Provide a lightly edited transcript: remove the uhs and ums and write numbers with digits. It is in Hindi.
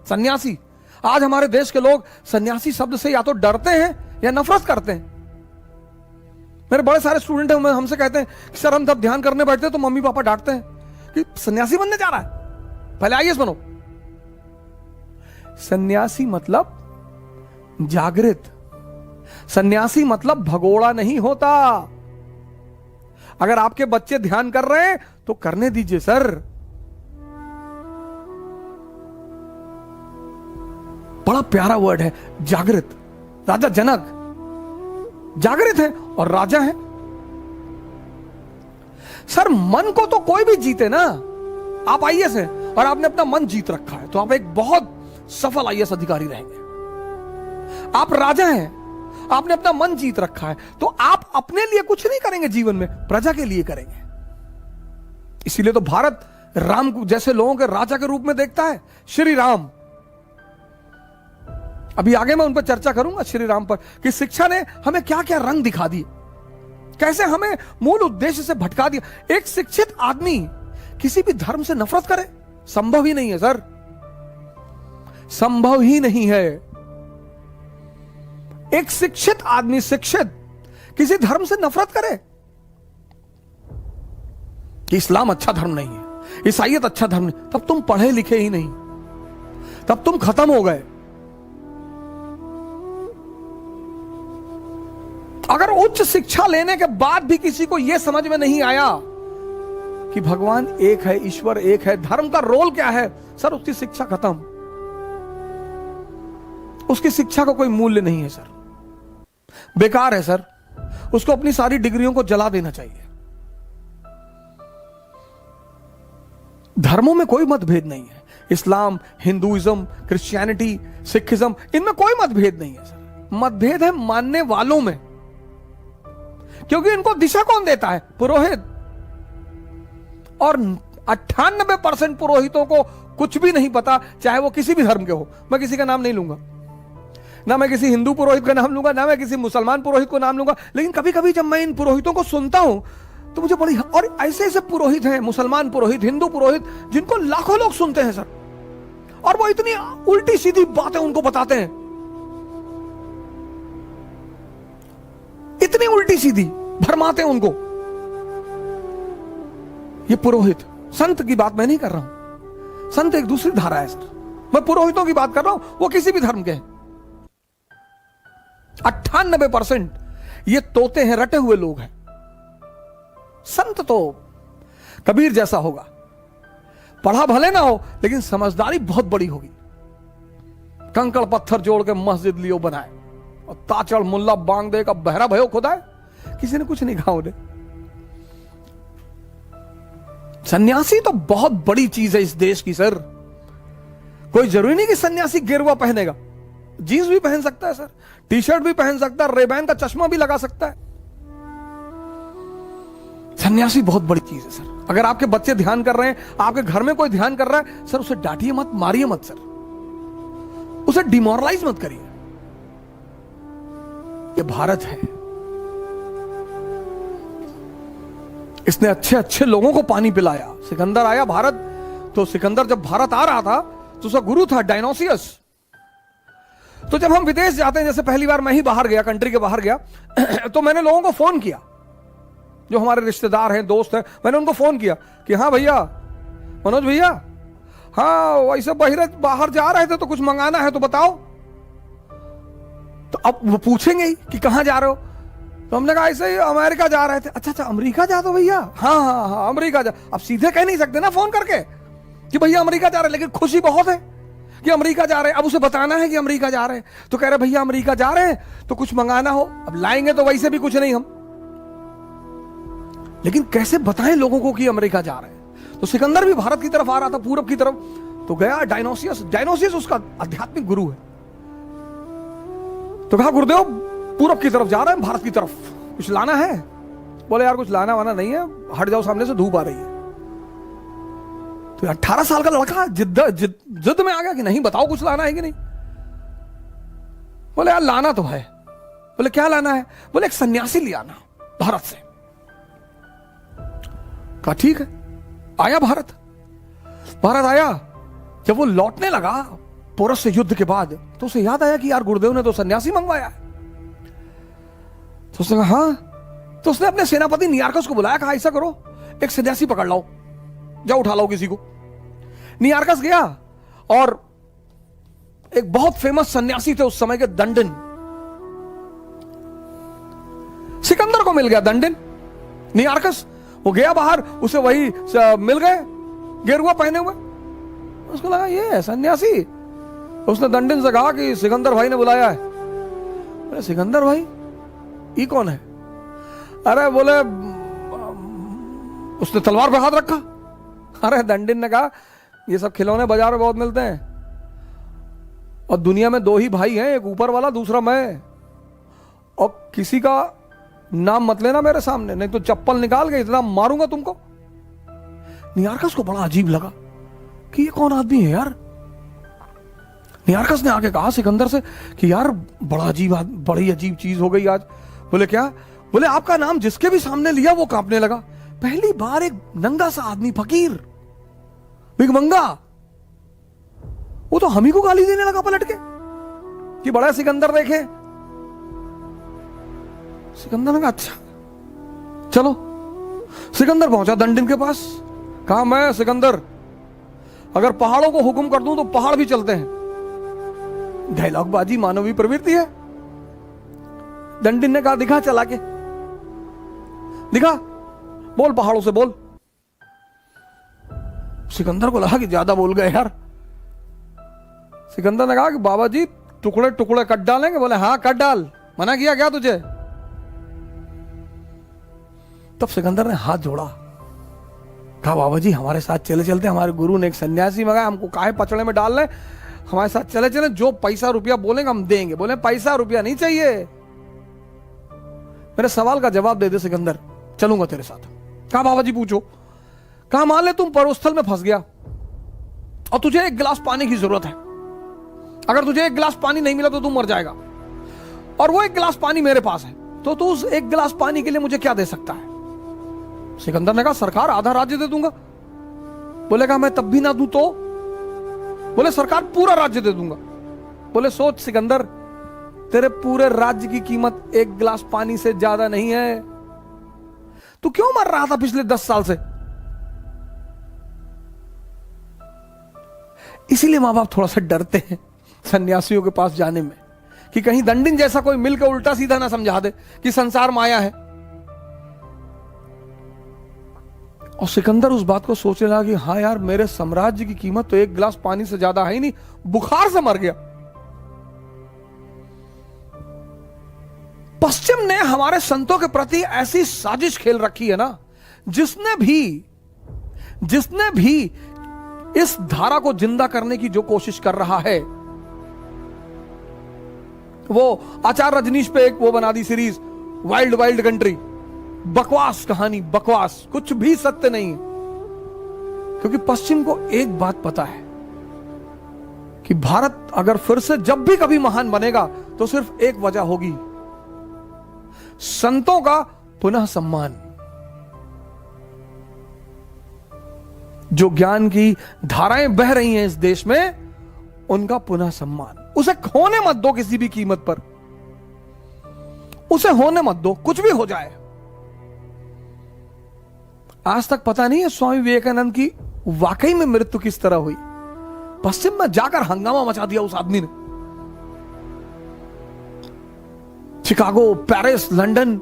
सन्यासी। आज हमारे देश के लोग सन्यासी शब्द से या तो डरते हैं या नफरत करते हैं। मेरे बड़े सारे स्टूडेंट हैं, हमसे कहते हैं कि सर हम जब ध्यान करने बैठते हैं तो मम्मी पापा डांटते हैं कि सन्यासी बनने जा रहा है, पहले आईएएस बनो। सन्यासी मतलब जागृत, सन्यासी मतलब भगोड़ा नहीं होता। अगर आपके बच्चे ध्यान कर रहे हैं तो करने दीजिए सर। बड़ा प्यारा वर्ड है जागृत। राजा जनक जागृत है और राजा है। सर मन को तो कोई भी जीते ना। आप आईएएस हैं और आपने अपना मन जीत रखा है तो आप एक बहुत सफल आईएएस अधिकारी रहेंगे। आप राजा हैं, आपने अपना मन जीत रखा है तो आप अपने लिए कुछ नहीं करेंगे जीवन में, प्रजा के लिए करेंगे। इसीलिए तो भारत राम जैसे लोगों के राजा के रूप में देखता है, श्री राम। अभी आगे मैं उन पर चर्चा करूंगा श्री राम पर कि शिक्षा ने हमें क्या क्या रंग दिखा दिए, कैसे हमें मूल उद्देश्य से भटका दिया। एक शिक्षित आदमी किसी भी धर्म से नफरत करे, संभव ही नहीं है सर, संभव ही नहीं है। एक शिक्षित आदमी, शिक्षित किसी धर्म से नफरत करे कि इस्लाम अच्छा धर्म नहीं है, ईसाईयत अच्छा धर्म नहीं, तब तुम पढ़े लिखे ही नहीं, तब तुम खत्म हो गए। अगर उच्च शिक्षा लेने के बाद भी किसी को यह समझ में नहीं आया कि भगवान एक है, ईश्वर एक है, धर्म का रोल क्या है, सर उसकी शिक्षा खत्म। उसकी शिक्षा का कोई मूल्य नहीं है सर, बेकार है सर। उसको अपनी सारी डिग्रियों को जला देना चाहिए। धर्मों में कोई मतभेद नहीं है, इस्लाम, हिंदुइज्म, क्रिश्चियनिटी, सिखिज्म, इनमें कोई मतभेद नहीं है सर। मतभेद है मानने वालों में, क्योंकि इनको दिशा कौन देता है? पुरोहित। और 98% पुरोहितों को कुछ भी नहीं पता, चाहे वो किसी भी धर्म के हो। मैं किसी का नाम नहीं लूंगा, ना मैं किसी हिंदू पुरोहित का नाम लूंगा, ना मैं किसी मुसलमान पुरोहित को नाम लूंगा। लेकिन कभी कभी जब मैं इन पुरोहितों को सुनता हूं तो मुझे बड़ी, और ऐसे ऐसे पुरोहित हैं, मुसलमान पुरोहित, हिंदू पुरोहित, जिनको लाखों लोग सुनते हैं सर, और वो इतनी उल्टी सीधी बातें उनको बताते हैं, इतनी उल्टी सीधी भरमाते हैं उनको। ये पुरोहित, संत की बात मैं नहीं कर रहा हूं, संत एक दूसरी धारा है सर। मैं पुरोहितों की बात कर रहा हूं, वो किसी भी धर्म के हैं। 98% ये तोते हैं, रटे हुए लोग हैं। संत तो कबीर जैसा होगा, पढ़ा भले ना हो लेकिन समझदारी बहुत बड़ी होगी। कंकड़ पत्थर जोड़ के मस्जिद लियो बनाए और ताचड़ मुल्ला बांग दे का बहरा भयो खुदाए, किसी ने कुछ नहीं कहा उन्हें। सन्यासी तो बहुत बड़ी चीज है इस देश की सर। कोई जरूरी नहीं कि सन्यासी गेरुआ पहनेगा, जीन्स भी पहन सकता है सर, टी शर्ट भी पहन सकता है, रेबैन का चश्मा भी लगा सकता है। सन्यासी बहुत बड़ी चीज है सर। अगर आपके बच्चे ध्यान कर रहे हैं, आपके घर में कोई ध्यान कर रहा है, सर उसे डांटिए मत, मारिए मत सर, उसे डिमोरलाइज मत करिए। ये भारत है, इसने अच्छे अच्छे लोगों को पानी पिलाया। सिकंदर आया भारत, तो सिकंदर जब भारत आ रहा था तो उसका गुरु था डायनोसियस। तो जब हम विदेश जाते हैं, जैसे पहली बार मैं ही बाहर गया, कंट्री के बाहर गया, तो मैंने लोगों को फोन किया, जो हमारे रिश्तेदार हैं, दोस्त हैं, मैंने उनको फोन किया कि हाँ भैया, मनोज भैया, हाँ वैसे बाहर जा रहे थे तो कुछ मंगाना है तो बताओ। तो अब वो पूछेंगे ही कि कहां जा रहे हो, तो हमने कहा ऐसे ही अमेरिका जा रहे थे। अच्छा अमेरिका जा दो भैया, हाँ हाँ हाँ अमेरिका जा। अब सीधे कह नहीं सकते ना फोन करके कि भैया अमेरिका जा रहे, लेकिन खुशी बहुत है कि अमेरिका जा रहे हैं। अब उसे बताना है कि अमेरिका जा रहे हैं, तो कह रहे भैया अमेरिका जा रहे हैं तो कुछ मंगाना हो। अब लाएंगे तो वैसे भी कुछ नहीं हम, लेकिन कैसे बताएं लोगों को कि अमेरिका जा रहे हैं। तो सिकंदर भी भारत की तरफ आ रहा था, पूरब की तरफ, तो गया डायनोसियस। डायनोसियस उसका आध्यात्मिक गुरु है। तो कहा गुरुदेव पूरब की तरफ जा रहे हैं, भारत की तरफ, कुछ लाना है? बोले यार कुछ लाना वाना नहीं है, हट जाओ सामने से, धूप आ रही है। तो 18 साल का लड़का जिद में आ गया कि नहीं बताओ कुछ लाना है कि नहीं। बोले यार लाना तो है। बोले क्या लाना है? बोले एक सन्यासी ले आना भारत से। कहा ठीक है। आया भारत आया। जब वो लौटने लगा पोरस से युद्ध के बाद तो उसे याद आया कि यार गुरुदेव ने तो सन्यासी मंगवाया है। तो उसने कहा हाँ। तो उसने अपने सेनापति नियार्कस को बुलाया, कहा ऐसा करो एक सन्यासी पकड़ लाओ, जाओ उठा लाओ किसी को। नियार्कस गया और एक बहुत फेमस सन्यासी थे उस समय के, दंडिन, सिकंदर को मिल गया दंडिन। नियार्कस वो गया बाहर, उसे वही मिल गए गेरुआ पहने हुए। उसको लगा ये है सन्यासी। उसने दंडिन से कहा कि सिकंदर भाई ने बुलाया है। बोले सिकंदर भाई ये कौन है? अरे बोले उसने तलवार पे हाथ रखा। अरे दंडिन ने कहा ये सब खिलौने बाजार में बहुत मिलते हैं और दुनिया में दो ही भाई हैं, एक ऊपर वाला दूसरा मैं, और किसी का नाम मत लेना मेरे सामने, नहीं तो चप्पल निकाल के इतना मारूंगा तुमको। नियार्कस को बड़ा अजीब लगा कि ये कौन आदमी है यार। नियार्कस ने आके कहा सिकंदर से कि यार बड़ी अजीब चीज हो गई आज। बोले क्या? बोले आपका नाम जिसके भी सामने लिया वो कांपने लगा। पहली बार एक नंगा सा आदमी, फकीर, भिखमंगा, वो तो हम ही को गाली देने लगा पलट के कि बड़ा सिकंदर देखे। सिकंदर ने कहा अच्छा चलो। सिकंदर पहुंचा दंडिन के पास, कहा मैं सिकंदर अगर पहाड़ों को हुक्म कर दूं तो पहाड़ भी चलते हैं। डायलॉग बाजी मानवीय प्रवृत्ति है। दंडिन ने कहा दिखा चला के, दिखा, बोल पहाड़ों से बोल। सिकंदर को लगा कि ज्यादा बोल गए यार। सिकंदर ने कहा कि बाबा जी टुकड़े टुकड़े कट डालेंगे? बोले हाँ कट डाल, मना किया क्या तुझे? तब सिकंदर ने हाथ जोड़ा, कहा बाबा जी हमारे साथ चले चलते, हमारे गुरु ने एक सन्यासी मंगाया, हमको काहे पचड़े में डाल रहे, हमारे साथ चले चले, जो पैसा रुपया बोलेंगे हम देंगे। बोले पैसा रुपया नहीं चाहिए, मेरे सवाल का जवाब दे दे सिकंदर, चलूंगा तेरे साथ। कहा बाबा जी पूछो। कहा मान ले तुम पर्वतस्थल में फंस गया और तुझे एक गिलास पानी की जरूरत है। अगर तुझे एक गिलास पानी नहीं मिला तो तू मर जाएगा, और वो एक गिलास पानी मेरे पास है, तो तू उस एक गिलास पानी के लिए मुझे क्या दे सकता है? सिकंदर ने कहा सरकार आधा राज्य दे दूंगा। बोले कहा मैं तब भी ना दूं तो? बोले सरकार पूरा राज्य दे दूंगा। बोले सोच सिकंदर, तेरे पूरे राज्य की कीमत एक गिलास पानी से ज्यादा नहीं है। तू क्यों मर रहा था पिछले 10 साल से? इसीलिए मां बाप थोड़ा सा डरते हैं सन्यासियों के पास जाने में, कि कहीं दंडिन जैसा कोई मिलकर उल्टा सीधा ना समझा दे कि संसार माया है। और सिकंदर उस बात को सोचने लगा कि हाँ यार मेरे साम्राज्य की कीमत तो एक गिलास पानी से ज्यादा है ही नहीं, बुखार से मर गया। पश्चिम ने हमारे संतों के प्रति ऐसी साजिश खेल रखी है ना, जिसने भी इस धारा को जिंदा करने की जो कोशिश कर रहा है, वो आचार्य रजनीश पे एक वो बना the series, wild wild country, बकवास कहानी, बकवास, कुछ भी सत्य नहीं है। क्योंकि पश्चिम को एक बात पता है कि भारत अगर फिर से जब भी कभी महान बनेगा तो सिर्फ एक वजह होगी, संतों का पुनः सम्मान। जो ज्ञान की धाराएं बह रही हैं इस देश में, उनका पुनः सम्मान। उसे खोने मत दो किसी भी कीमत पर, उसे होने मत दो, कुछ भी हो जाए। आज तक पता नहीं है स्वामी विवेकानंद की वाकई में मृत्यु किस तरह हुई। पश्चिम में जाकर हंगामा मचा दिया उस आदमी ने। Chicago, Paris, London,